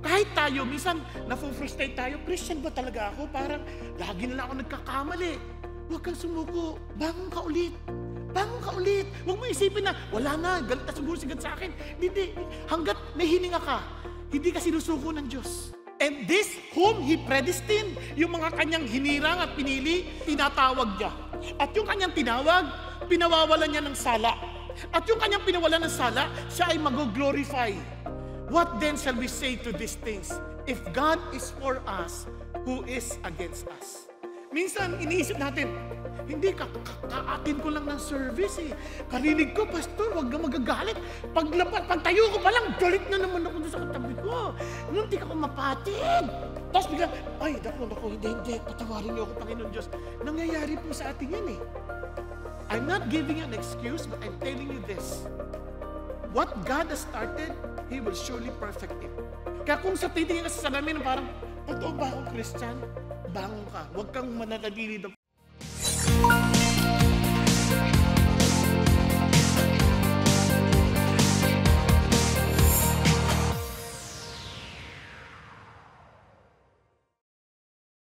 Kahit tayo, minsan na-frustrate tayo, Christian ba talaga ako? Parang lagi na lang ako nagkakamali. Huwag kang sumuko. Bangon ka ulit. Bangon ka ulit. Huwag mo isipin na, wala na, galit na siguro si God sa akin. Hindi. Hanggat may hininga ka, hindi ka sinusuko ng Diyos. And this, whom He predestined, yung mga kanyang hinirang at pinili, tinatawag niya. At yung kanyang tinawag, pinawawalan niya ng sala. At yung kanyang pinawalan ng sala, siya ay mag-glorify. What then shall we say to these things? If God is for us, who is against us? Minsan, iniisip natin, hindi, kaatin ko lang ng service eh. Karinig ko, pastor, huwag ka magagalit. Pagtayo ko pa lang, galit na naman ako doon sa katabi ko. Hindi ka ko mapatid. Tapos bigla, ay, naku, hindi, patawarin niyo ako, Panginoon Diyos. Nangyayari po sa atin yan eh. I'm not giving you an excuse, but I'm telling you this. What God has started, He will surely perfect it. Kaya kung sa titingin ka sa salamin, parang, totoo ba akong Christian? Bangon ka. Huwag kang mananatili doon.